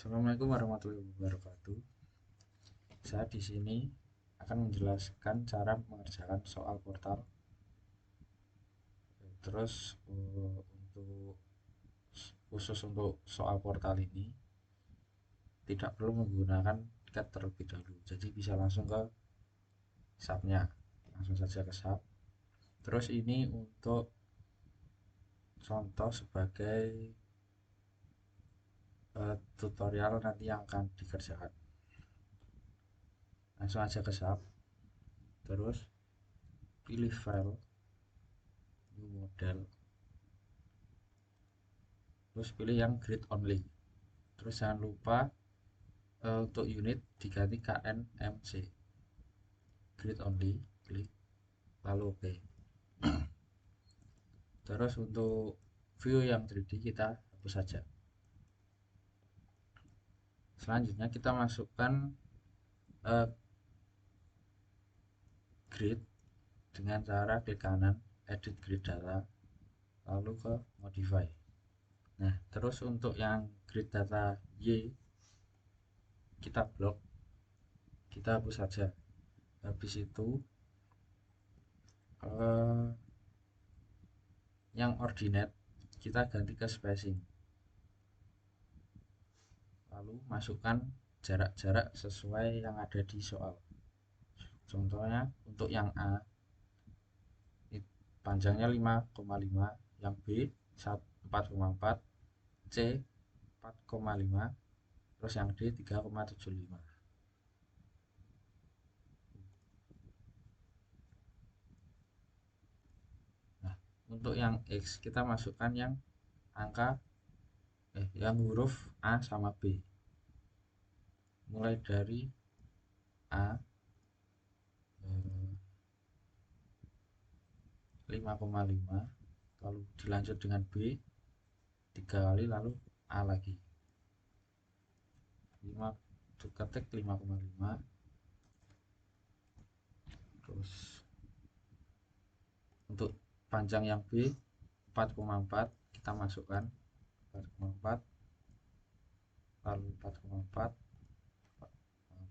Assalamualaikum warahmatullahi wabarakatuh. Saya di sini akan menjelaskan cara mengerjakan soal portal. Terus untuk khusus untuk soal portal ini tidak perlu menggunakan cat terlebih dahulu. Jadi bisa langsung ke subnya, langsung saja ke sub. Terus ini untuk contoh sebagai tutorial nanti yang akan dikerjakan. Langsung aja ke sub. Terus pilih file, new model, terus pilih yang grid only. Terus jangan lupa untuk unit diganti KNMC, grid only, klik lalu OK. Terus untuk view yang 3D kita hapus saja. Selanjutnya kita masukkan grid dengan cara klik kanan edit grid data lalu ke modify. Nah, terus untuk yang grid data Y kita blok, kita hapus saja. Habis itu yang ordinate kita ganti ke spacing, lalu masukkan jarak-jarak sesuai yang ada di soal. Contohnya untuk yang A panjangnya 5,5, yang B 4,4, C 4,5, terus yang D 3,75. Nah, untuk yang X kita masukkan yang angka yang huruf A sama B, mulai dari A 5,5, lalu dilanjut dengan B 3 kali, lalu A lagi 5, ketik 5,5. Terus untuk panjang yang B 4,4 kita masukkan 4,4, lalu 4,4,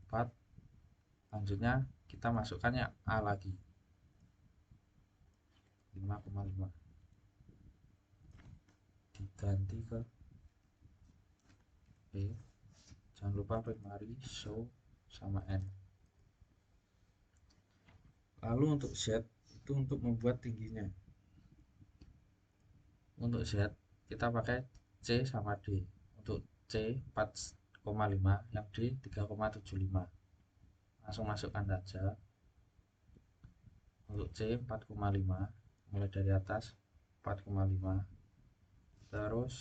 4, lanjutnya kita masukkannya A lagi 5,5, diganti ke B. Jangan lupa primary show sama N. Lalu untuk Z itu untuk membuat tingginya. Untuk Z kita pakai C sama D. Untuk C 4,5, yang D 3,75. Langsung masukkan saja. Untuk C 4,5, mulai dari atas 4,5. Terus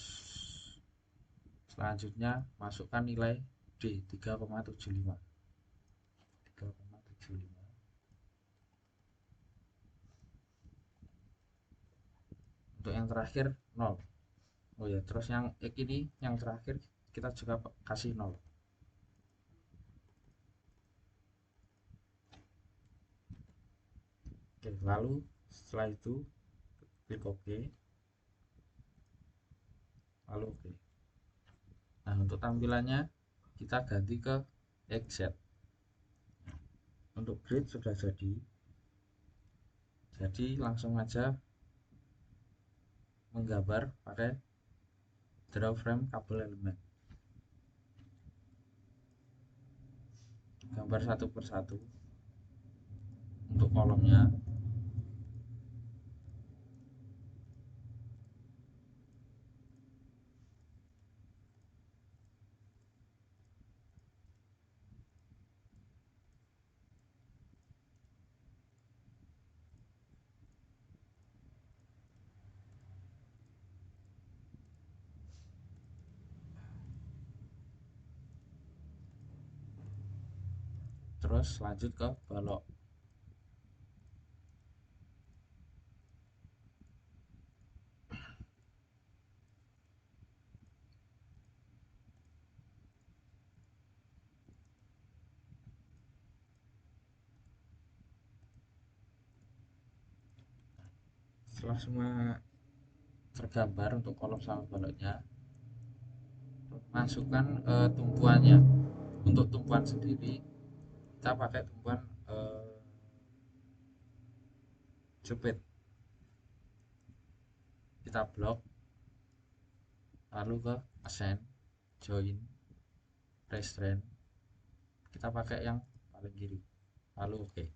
selanjutnya masukkan nilai D 3,75. Untuk yang terakhir 0. Oh ya, terus yang X ini yang terakhir kita juga kasih 0. Oke, lalu setelah itu klik OK, lalu OK. Nah, untuk tampilannya kita ganti ke XZ. Untuk grid sudah jadi langsung aja menggambar pakai draw frame kabel elemen, gambar satu persatu untuk kolomnya. Terus lanjut ke balok. Setelah semua tergambar untuk kolom sama baloknya, masukkan tumpuannya. Untuk tumpuan sendiri kita pakai tumpuan jepit, kita blok, lalu ke assign, join, restrain, kita pakai yang paling kiri, lalu oke.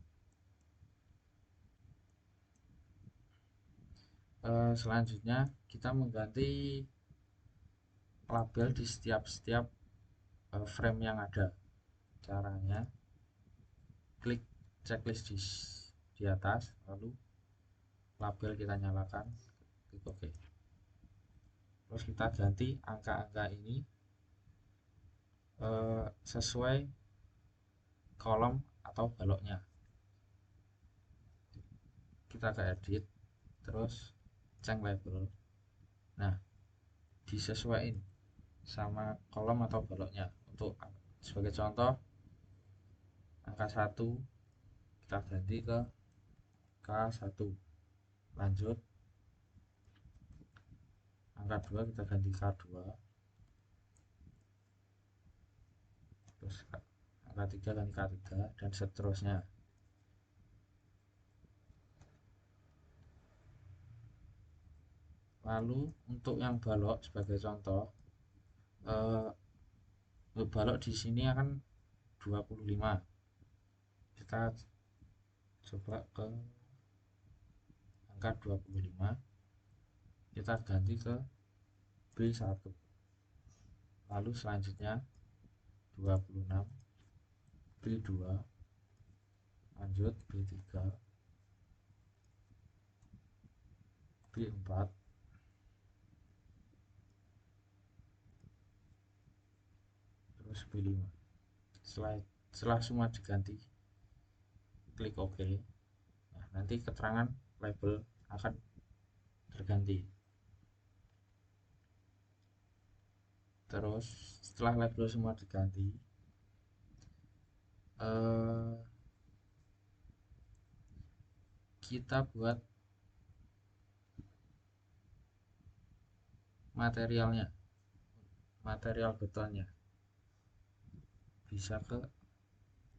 Selanjutnya kita mengganti label di setiap frame yang ada. Caranya klik checklist di atas, lalu label kita nyalakan, klik oke. Terus kita ganti angka-angka ini sesuai kolom atau baloknya. Kita ke edit, terus change label. Nah, disesuaikan sama kolom atau baloknya. Untuk sebagai contoh, angka 1 kita ganti ke K1. Lanjut, angka 2 kita ganti K2. Terus angka 3 ganti K3 dan seterusnya. Lalu untuk yang balok sebagai contoh, balok di sini akan 25. Kita coba ke angka 25, kita ganti ke B1. Lalu selanjutnya 26, B2, lanjut B3, B4, terus B5. Setelah semua diganti, klik OK. Nah, nanti keterangan label akan terganti. Terus setelah label semua diganti, kita buat materialnya, material betonnya. Bisa ke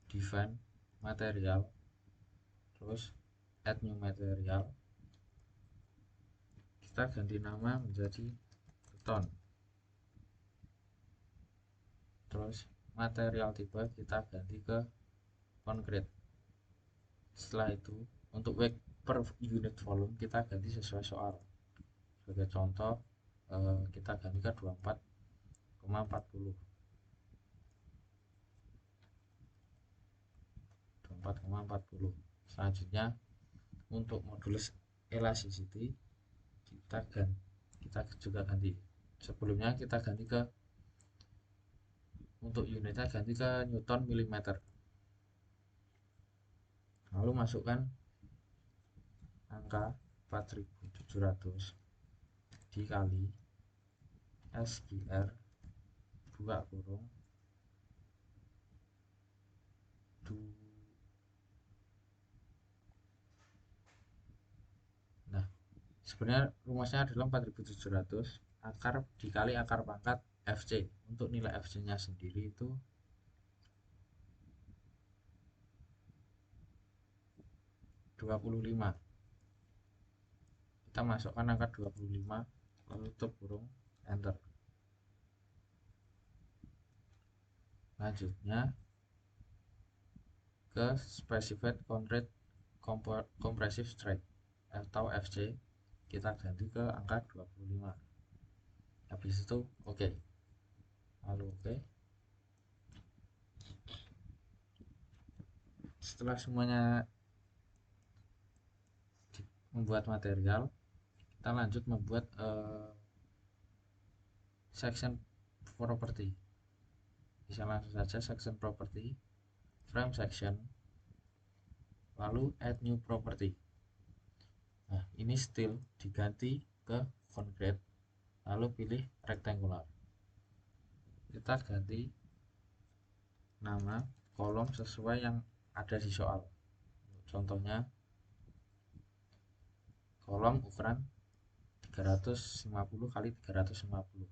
define material, terus add new material, kita ganti nama menjadi beton. Terus material tipe kita ganti ke concrete. Setelah itu untuk weight per unit volume kita ganti sesuai soal. Sebagai contoh, kita ganti ke 24,40. 24,40. Selanjutnya untuk modulus elasticity kita juga ganti. Sebelumnya kita ganti ke, untuk unitnya ganti ke Newton milimeter. Lalu masukkan angka 4700 dikali SQR buka kurung 2. Nah, sebenarnya rumusnya adalah 4700 akar dikali akar pangkat FC. Untuk nilai FC nya sendiri itu 25. Kita masukkan angka 25 lalu tutup kurung, enter. Lanjutnya ke specified concrete compressive strength atau FC, kita ganti ke angka 25. Habis itu oke. Lalu oke. Setelah semuanya membuat material, kita lanjut membuat section property. Bisa langsung saja section property, frame section, lalu add new property. Nah, ini steel diganti ke concrete, lalu pilih rectangular. Kita ganti nama kolom sesuai yang ada di soal. Contohnya kolom ukuran 350 kali 350.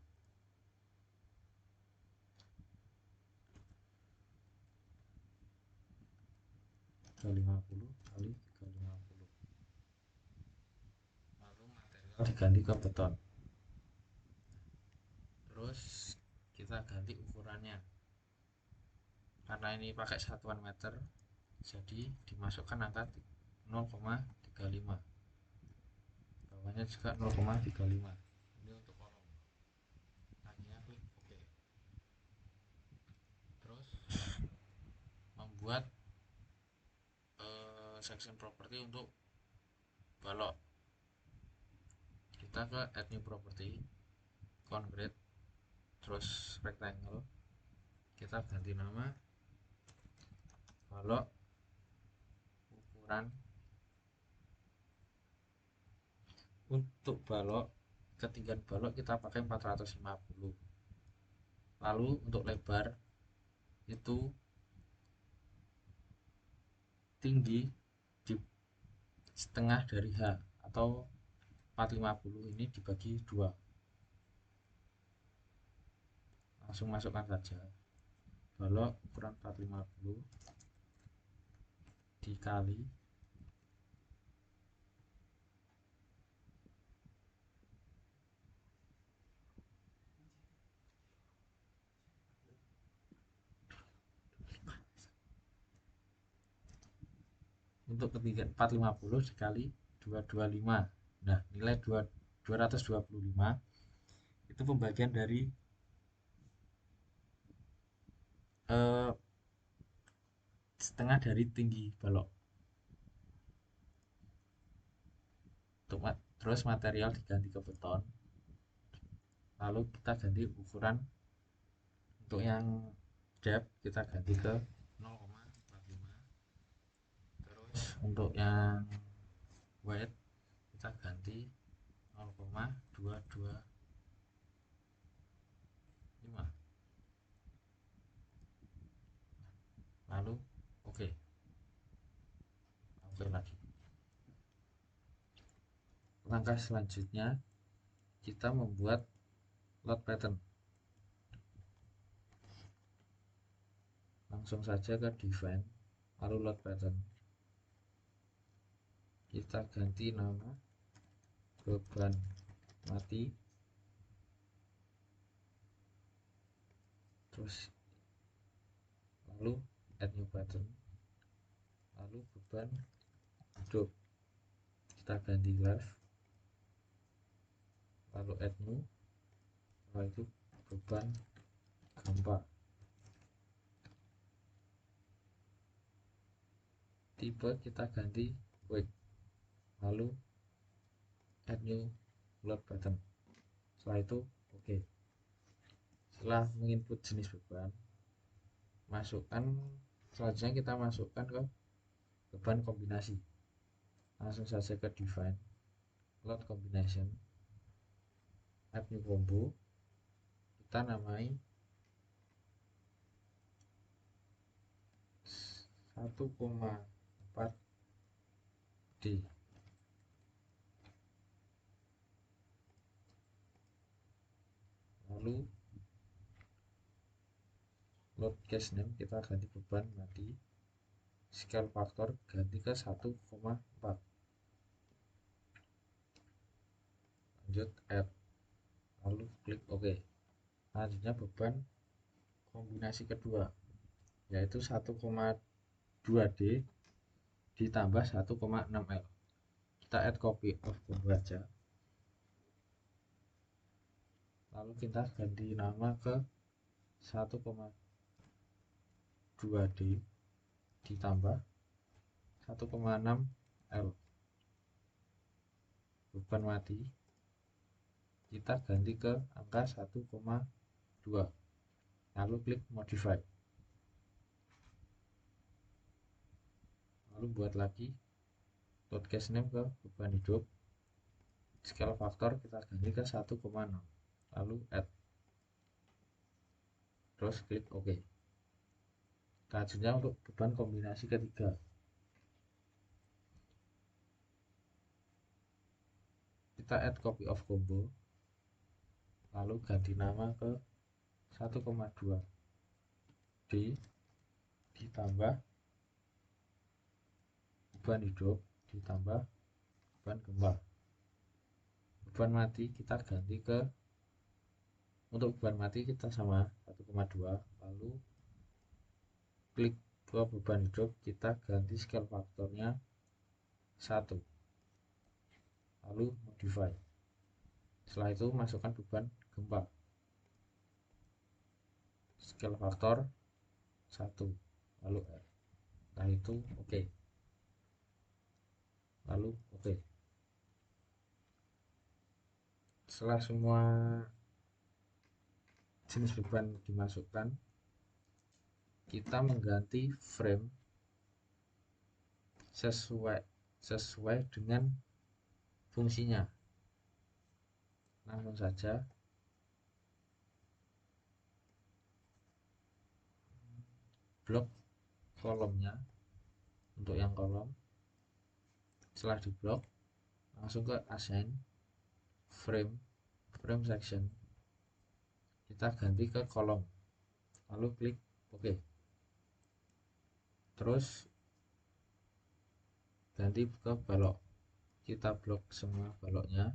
350 kali 350. Lalu material diganti ke beton. Terus kita ganti ukurannya. Karena ini pakai satuan meter, jadi dimasukkan angka 0,35. Bawahnya juga 0,35. Ini untuk kolom. Tadinya klik OK. Terus membuat section property untuk balok. Kita ke add new property, concrete, terus rectangle. Kita ganti nama balok ukuran. Untuk balok, ketinggian balok kita pakai 450. Lalu untuk lebar itu tinggi di setengah dari H, atau 450 ini dibagi 2. Langsung masukkan saja balok ukuran 450 dikali untuk ketinggian 450 dikali 225. Nah, nilai 225 itu pembagian dari setengah dari tinggi balok. Terus material diganti ke beton. Lalu kita ganti ukuran. Untuk yang depth kita ganti ke 0,45. Terus untuk yang width kita ganti 0,225. Lalu oke lagi. Langkah selanjutnya kita membuat load pattern. Langsung saja ke define, lalu load pattern. Kita ganti nama beban mati, terus lalu add new pattern, lalu beban hidup kita ganti left, lalu add new, setelah itu beban gempa. Tipe kita ganti weight, lalu add new load pattern. Setelah itu oke. Setelah menginput jenis beban, selanjutnya kita masukkan ke beban kombinasi. Langsung saja ke define, load combination, add new combo, kita namai 1,4 D. Lalu load case name kita ganti beban mati, scale factor ganti ke 1,4. Lanjut add, lalu klik OK. Selanjutnya beban kombinasi kedua, yaitu 1,2 D ditambah 1,6 L. Kita add copy of combo aja, lalu kita ganti nama ke 1,2 D ditambah 1,6 L. Beban mati kita ganti ke angka 1,2, lalu klik modify, lalu buat lagi load case name ke beban hidup, scale factor kita ganti ke 1,6, lalu add, terus klik OK. Selanjutnya untuk beban kombinasi ketiga, kita add copy of combo, lalu ganti nama ke 1,2 D ditambah beban hidup ditambah beban gempa. Beban mati kita ganti ke, untuk beban mati kita sama 1,2, lalu klik ke beban hidup, kita ganti scale faktornya 1, lalu modify. Setelah itu masukkan beban gempa, scale faktor 1, lalu R. Setelah itu oke. Lalu oke. Setelah semua jenis beban dimasukkan, kita mengganti frame sesuai dengan fungsinya. Langsung saja blok kolomnya untuk yang kolom. Setelah diblok, langsung ke assign frame section, kita ganti ke kolom, lalu klik OK. Terus ganti ke balok, kita blok semua baloknya,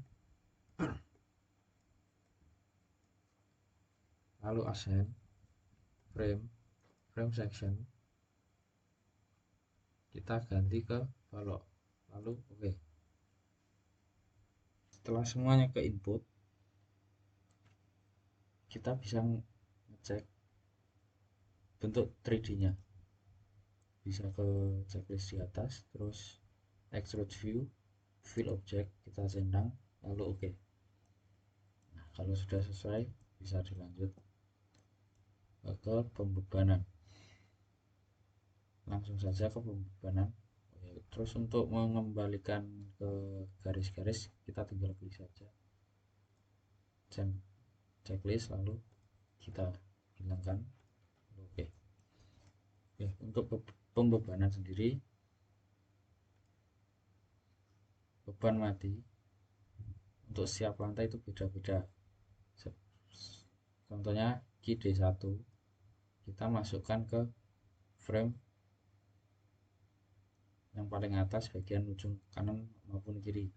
lalu assign frame section, kita ganti ke balok, lalu OK. Setelah semuanya ke input, kita bisa ngecek bentuk 3D-nya. Bisa ke checklist di atas, terus extrude view, fill object, kita centang, lalu OK. Nah, kalau sudah selesai, bisa dilanjut ke pembebanan. Langsung saja ke pembebanan. Terus untuk mengembalikan ke garis-garis, kita tinggal klik saja checklist, lalu kita hilangkan. Oke. Untuk pembebanan sendiri, beban mati untuk setiap lantai itu beda-beda. Contohnya KD1, kita masukkan ke frame yang paling atas bagian ujung kanan maupun kiri.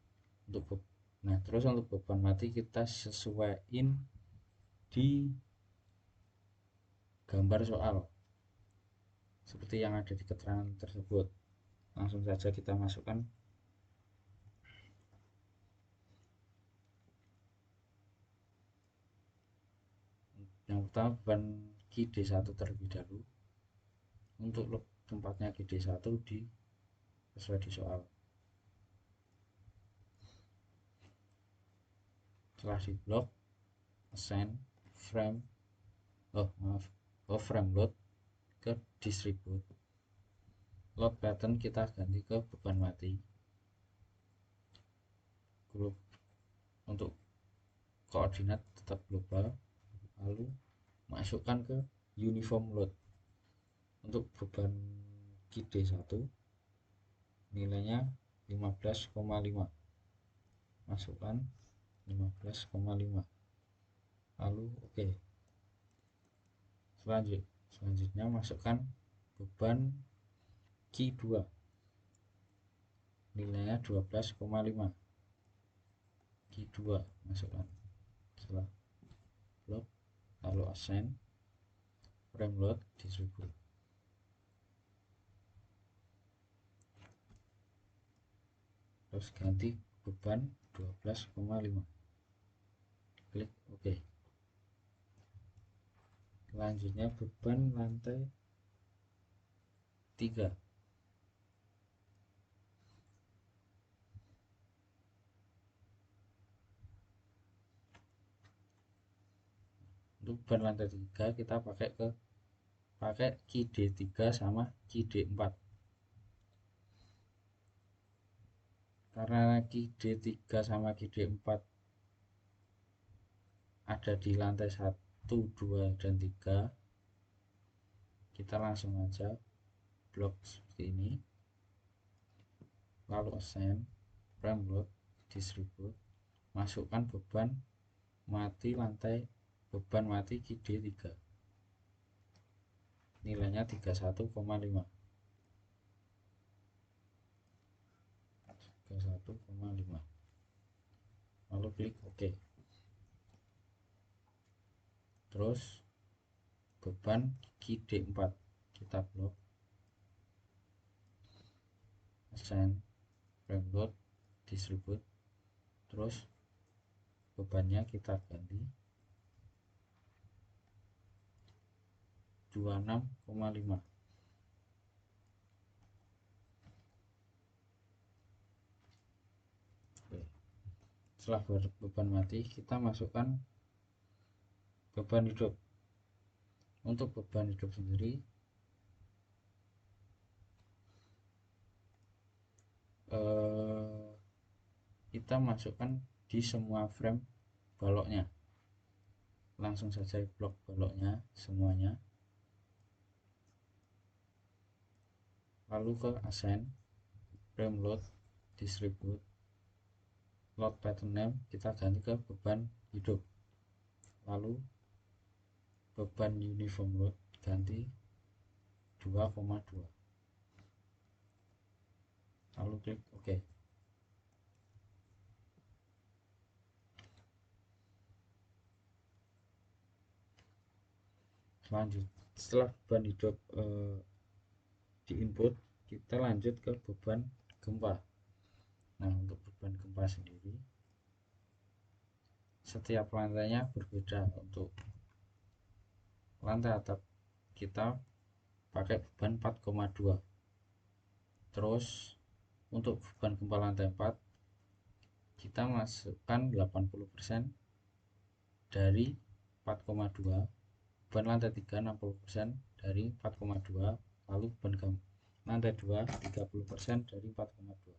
Nah, terus untuk beban mati kita sesuaiin di gambar soal seperti yang ada di keterangan tersebut. Langsung saja kita masukkan. Yang pertama beban KD1 terlebih dahulu. Untuk tempatnya KD1 sesuai di soal. Setelah di blok, assign frame load ke distribute. Load pattern kita ganti ke beban mati. Grup untuk koordinat tetap global, lalu masukkan ke uniform load. Untuk beban KD1 nilainya 15,5, masukkan 15,5, lalu OK. Selanjutnya masukkan beban Q2 nilainya 12,5, Q2 masukkan. Setelah blok, lalu assign frame load distribute. Terus ganti beban 12,5, klik OK. Selanjutnya beban lantai 3. Untuk beban lantai 3 kita pakai KD3 sama KD4. Karena KD3 sama KD4 ada di lantai 1, 2, dan 3, kita langsung aja blok seperti ini, lalu assign frame load distribute, masukkan beban mati KD3 nilainya 31,5. 31,5, lalu klik OK. Terus beban gigi D4 kita blok, assign, frame load, distribute. Terus bebannya kita ganti 26,5. Setelah beban mati, kita masukkan beban hidup. Untuk beban hidup sendiri kita masukkan di semua frame baloknya. Langsung saja blok baloknya semuanya, lalu ke assign, frame load, distribute, load pattern name kita ganti ke beban hidup, lalu beban uniform load ganti 2,2, lalu klik OK. Setelah beban hidup di input, kita lanjut ke beban gempa. Nah, untuk beban gempa sendiri setiap lantainya berbeda. Untuk lantai atap kita pakai beban 4,2. Terus untuk beban gempa lantai 4 kita masukkan 80% dari 4,2, beban lantai 3 60% dari 4,2, lalu beban lantai 2 30% dari 4,2.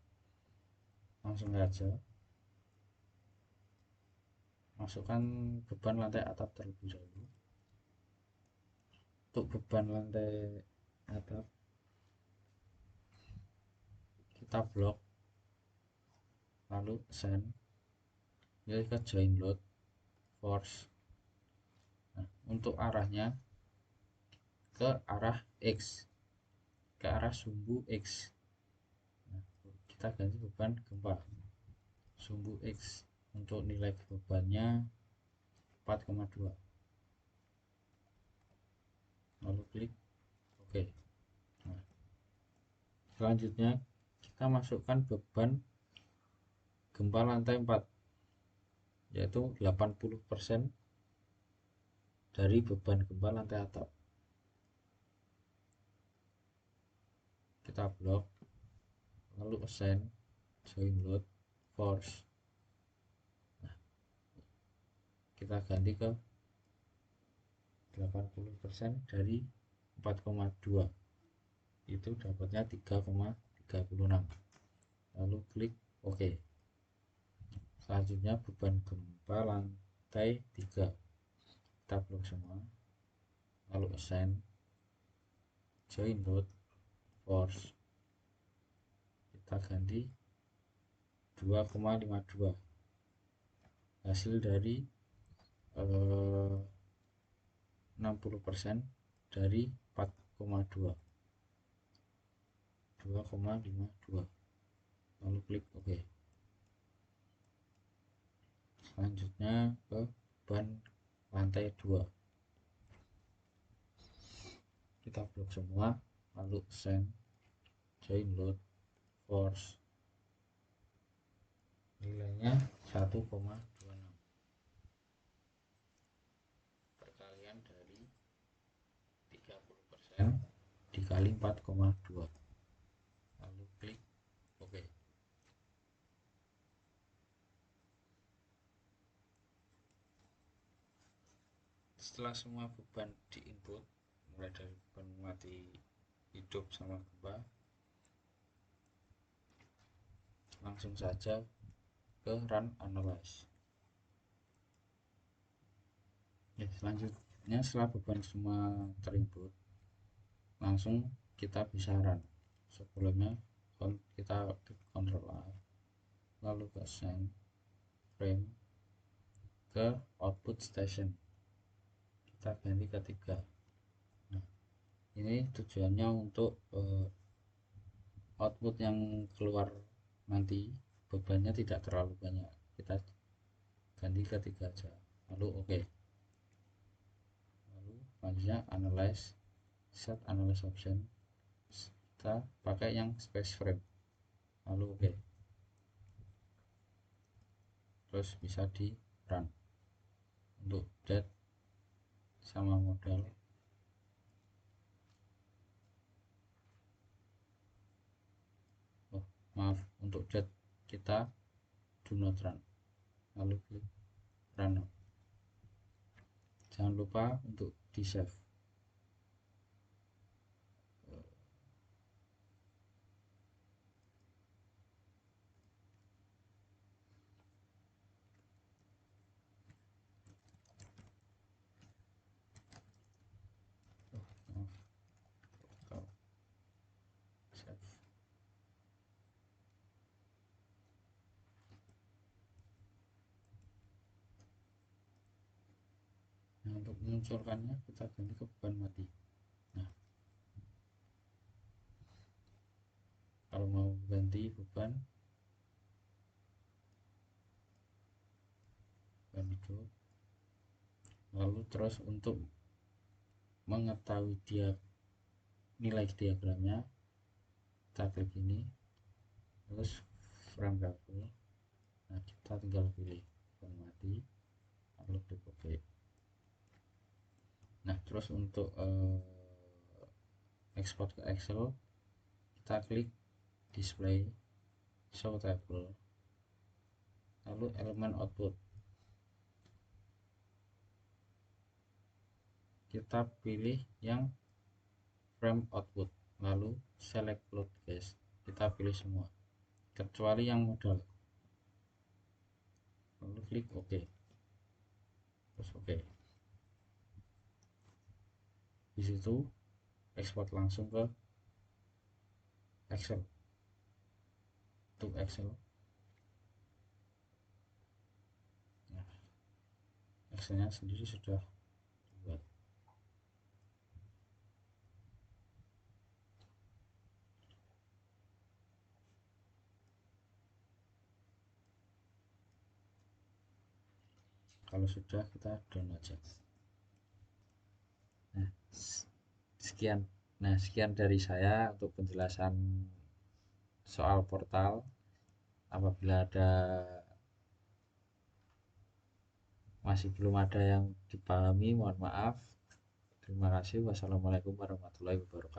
Langsung saja masukkan beban lantai atap terlebih dahulu. Untuk beban lantai atap kita blok, lalu send, pilih ke join load, force. Nah, untuk arahnya ke arah X, ke arah sumbu X. Nah, kita ganti beban gempa sumbu X. Untuk nilai bebannya 4,2, lalu klik OK. Nah, selanjutnya kita masukkan beban gempa lantai 4, yaitu 80% dari beban gempa lantai atap. Kita blok, lalu assign, join load, force. Nah, kita ganti ke 80% dari 4,2, itu dapatnya 3,36, lalu klik OK. Selanjutnya beban gempa lantai 3 kita blok semua, lalu assign, join load, force. Kita ganti 2,52, hasil dari 60% dari 4,2, 2,52, lalu klik OK. Selanjutnya ke beban lantai 2 kita blok semua, lalu send, join load, force. Nilainya 1,26 perkalian dari 30% dikali 4,2, lalu klik OK. Setelah semua beban di input, mulai dari beban mati, hidup, sama gempa, langsung saja ke run analyze. Ya, selanjutnya setelah beban semua terinput, langsung kita bisa run. Sebelumnya kita klik Ctrl A, lalu ke send frame, ke output station kita ganti ke 3. Nah, ini tujuannya untuk output yang keluar nanti bebannya tidak terlalu banyak, kita ganti ke 3 aja, lalu oke. Lalu selanjutnya analyze, set analyze option, kita pakai yang space frame, lalu oke. Terus bisa di run untuk date sama model. Oh maaf, untuk date kita do not run, lalu klik run now. Jangan lupa untuk di save. Maaf, save. Nah, untuk memunculkannya kita ganti ke beban mati. Nah, kalau mau ganti beban hidup, lalu terus untuk mengetahui dia nilai diagramnya, kita klik ini, terus frame level. Nah, kita tinggal pilih beban mati, lalu klik OK. Nah, terus untuk export ke Excel, kita klik display, show table, lalu elemen output, kita pilih yang frame output, lalu select load guys, kita pilih semua kecuali yang modal, lalu klik OK, terus OK. Di situ ekspor langsung ke Excel. Untuk Excel, nah, Excelnya sendiri sudah dibuat. Kalau sudah, kita download aja. Nah, sekian. Nah, sekian dari saya untuk penjelasan soal portal. Apabila ada masih belum ada yang dipahami, mohon maaf. Terima kasih. Wassalamualaikum warahmatullahi wabarakatuh.